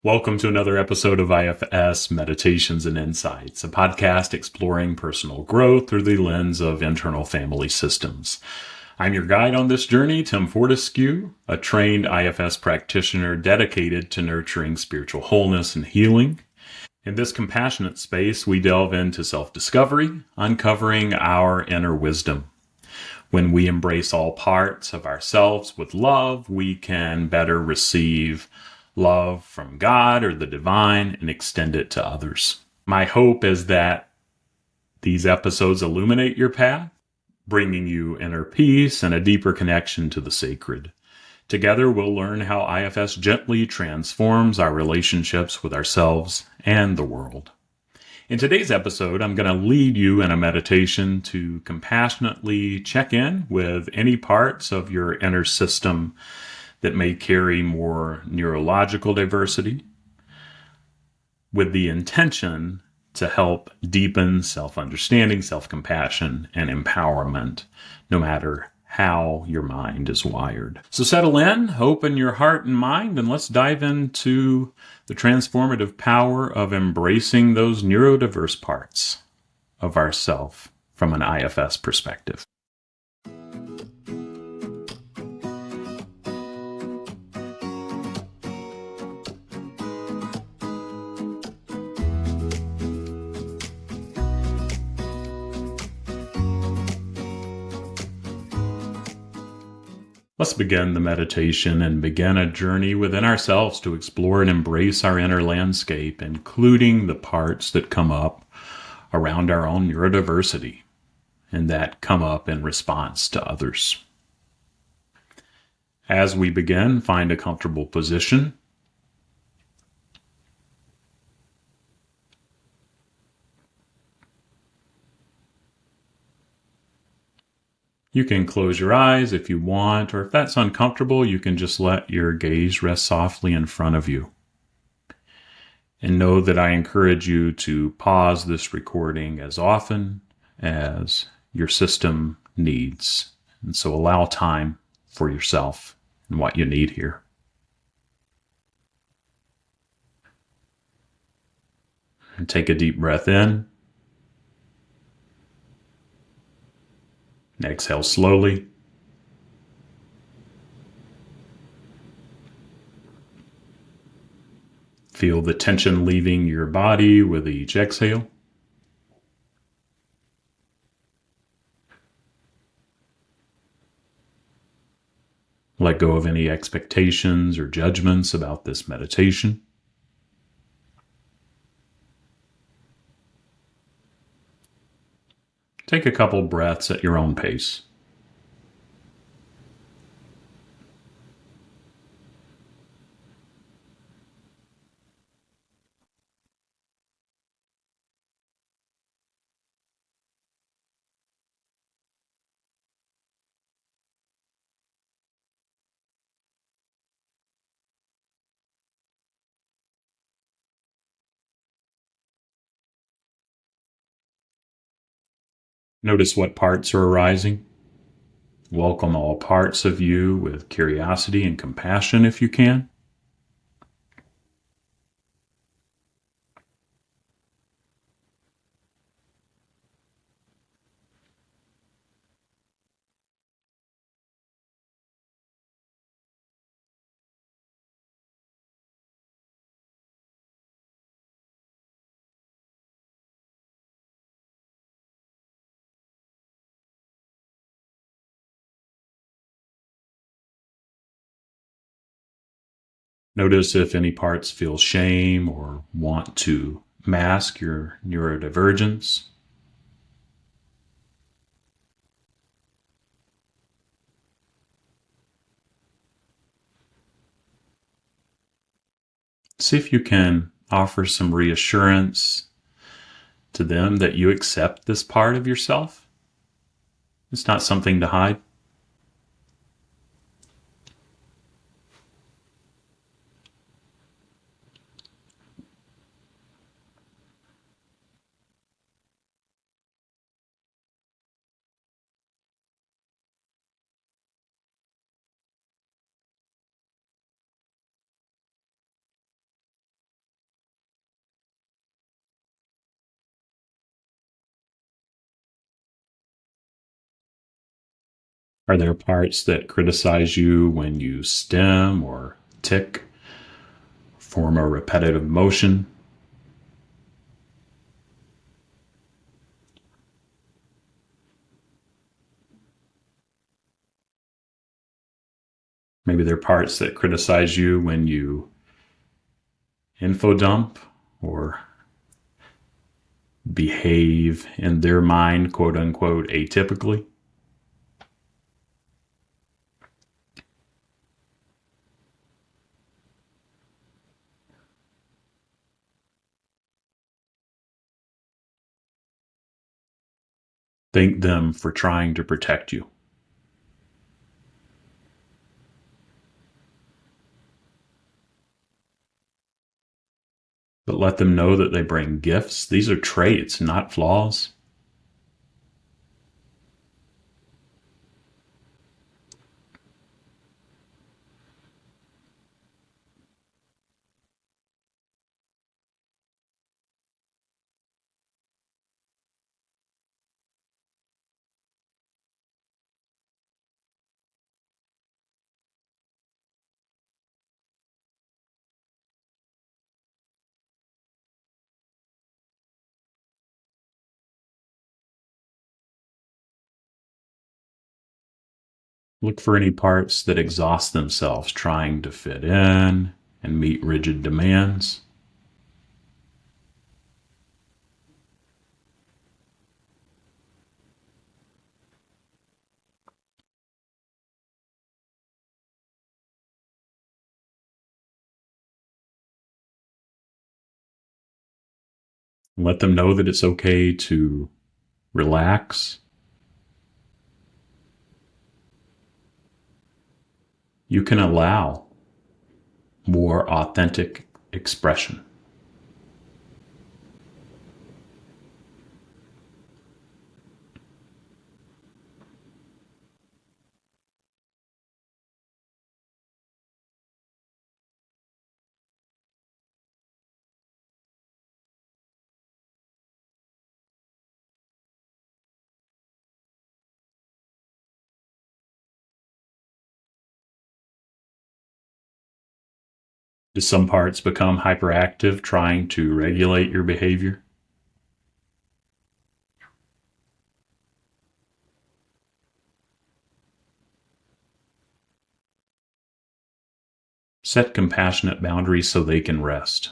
Welcome to another episode of IFS Meditations and Insights, a podcast exploring personal growth through the lens of internal family systems. I'm your guide on this journey, Tim Fortescue, a trained IFS practitioner dedicated to nurturing spiritual wholeness and healing. In this compassionate space, we delve into self-discovery, uncovering our inner wisdom. When we embrace all parts of ourselves with love, we can better receive love from God or the divine and extend it to others. My hope is that these episodes illuminate your path, bringing you inner peace and a deeper connection to the sacred. Together, we'll learn how IFS gently transforms our relationships with ourselves and the world. In today's episode, I'm going to lead you in a meditation to compassionately check in with any parts of your inner system that may carry more neurological diversity, with the intention to help deepen self-understanding, self-compassion, and empowerment, no matter how your mind is wired. So settle in, open your heart and mind, and let's dive into the transformative power of embracing those neurodiverse parts of ourself from an IFS perspective. Let's begin the meditation and begin a journey within ourselves to explore and embrace our inner landscape, including the parts that come up around our own neurodiversity and that come up in response to others. As we begin, find a comfortable position. You can close your eyes if you want, or if that's uncomfortable, you can just let your gaze rest softly in front of you. And know that I encourage you to pause this recording as often as your system needs. And so allow time for yourself and what you need here. And take a deep breath in. And exhale slowly. Feel the tension leaving your body with each exhale. Let go of any expectations or judgments about this meditation. Take a couple breaths at your own pace. Notice what parts are arising. Welcome all parts of you with curiosity and compassion if you can. Notice if any parts feel shame or want to mask your neurodivergence. See if you can offer some reassurance to them that you accept this part of yourself. It's not something to hide. Are there parts that criticize you when you stim or tick, form a repetitive motion? Maybe there are parts that criticize you when you infodump or behave in their mind, quote unquote, atypically. Thank them for trying to protect you. But let them know that they bring gifts. These are traits, not flaws. Look for any parts that exhaust themselves trying to fit in and meet rigid demands. Let them know that it's okay to relax. You can allow more authentic expression. Do some parts become hyperactive trying to regulate your behavior? Set compassionate boundaries so they can rest.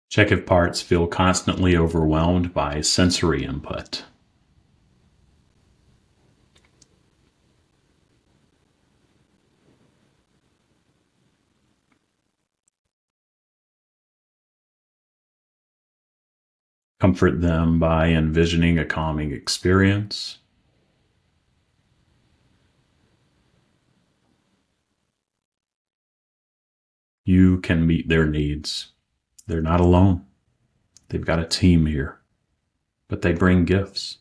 Check if parts feel constantly overwhelmed by sensory input. Comfort them by envisioning a calming experience. You can meet their needs. They're not alone. They've got a team here, but they bring gifts.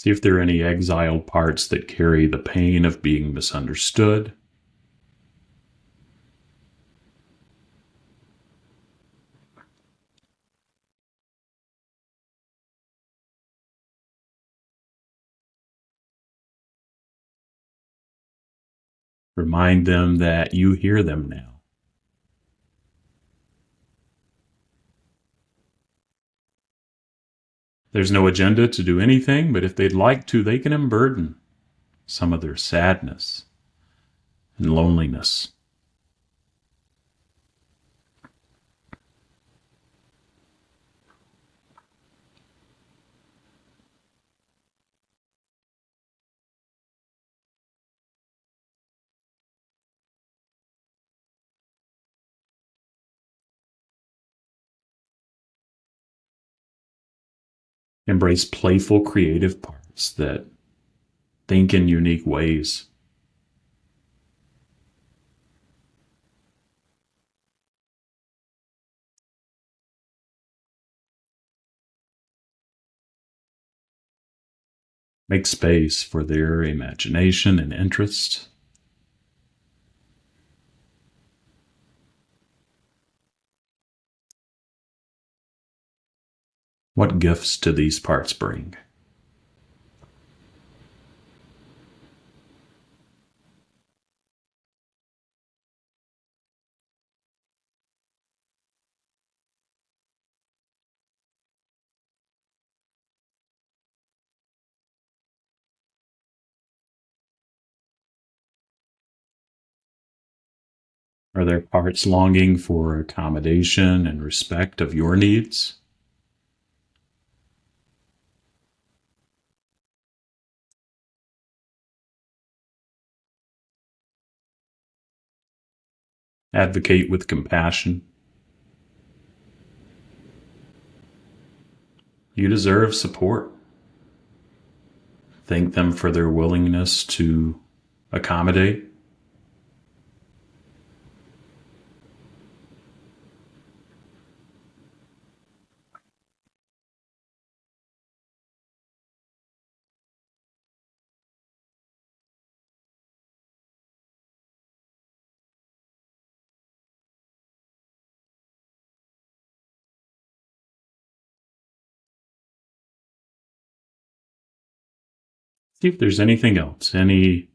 See if there are any exiled parts that carry the pain of being misunderstood. Remind them that you hear them now. There's no agenda to do anything, but if they'd like to, they can unburden some of their sadness and loneliness. Embrace playful, creative parts that think in unique ways. Make space for their imagination and interest. What gifts do these parts bring? Are there parts longing for accommodation and respect of your needs? Advocate with compassion. You deserve support. Thank them for their willingness to accommodate. See if there's anything else, any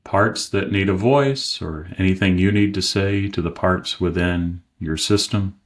parts that need a voice or anything you need to say to the parts within your system.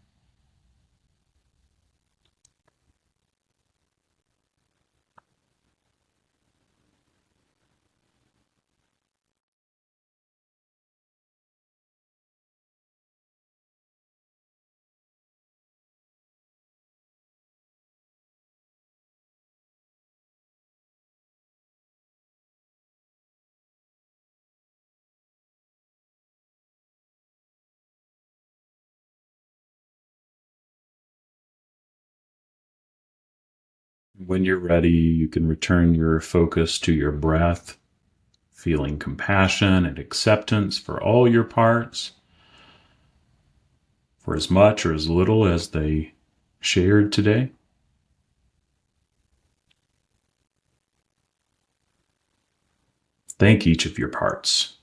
When you're ready, you can return your focus to your breath, feeling compassion and acceptance for all your parts, for as much or as little as they shared today. Thank each of your parts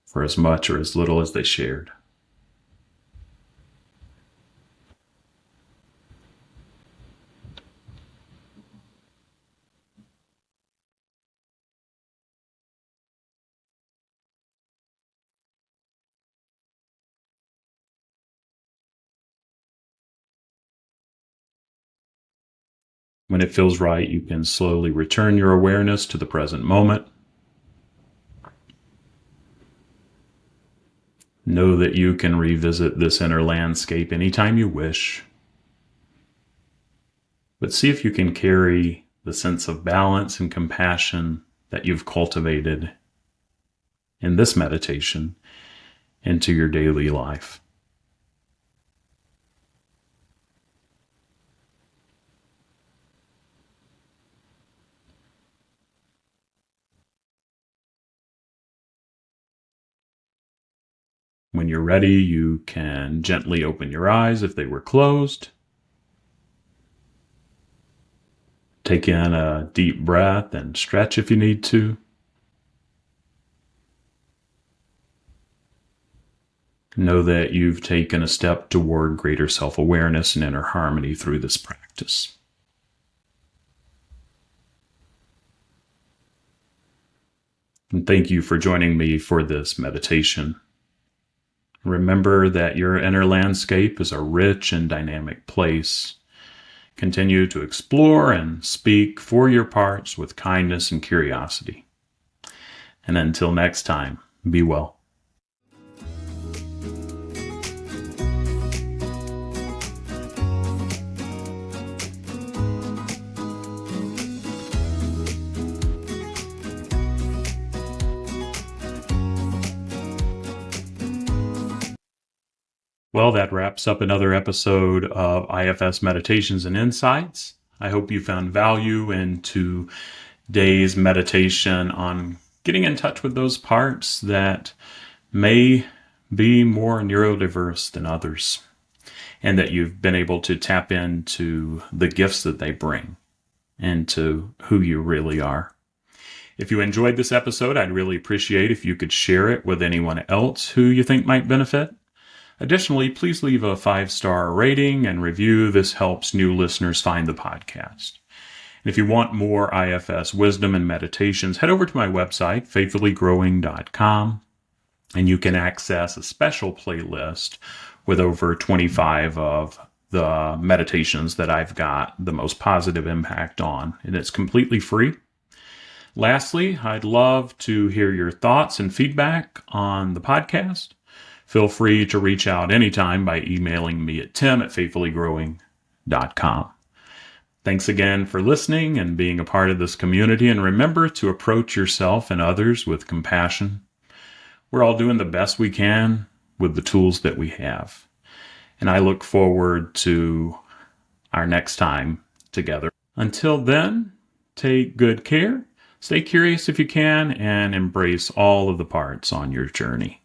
for as much or as little as they shared. When it feels right, you can slowly return your awareness to the present moment. Know that you can revisit this inner landscape anytime you wish. But see if you can carry the sense of balance and compassion that you've cultivated in this meditation into your daily life. When you're ready, you can gently open your eyes if they were closed. Take in a deep breath and stretch if you need to. Know that you've taken a step toward greater self-awareness and inner harmony through this practice. And thank you for joining me for this meditation. Remember that your inner landscape is a rich and dynamic place. Continue to explore and speak for your parts with kindness and curiosity. And until next time, be well. Well, that wraps up another episode of IFS Meditations and Insights. I hope you found value in today's meditation on getting in touch with those parts that may be more neurodiverse than others, and that you've been able to tap into the gifts that they bring and to who you really are. If you enjoyed this episode, I'd really appreciate if you could share it with anyone else who you think might benefit. Additionally, please leave a 5-star rating and review. This helps new listeners find the podcast. And if you want more IFS wisdom and meditations, head over to my website, faithfullygrowing.com, and you can access a special playlist with over 25 of the meditations that I've got the most positive impact on, and it's completely free. Lastly, I'd love to hear your thoughts and feedback on the podcast. Feel free to reach out anytime by emailing me at tim@faithfullygrowing.com. Thanks again for listening and being a part of this community, and remember to approach yourself and others with compassion. We're all doing the best we can with the tools that we have. And I look forward to our next time together. Until then, take good care, stay curious if you can, and embrace all of the parts on your journey.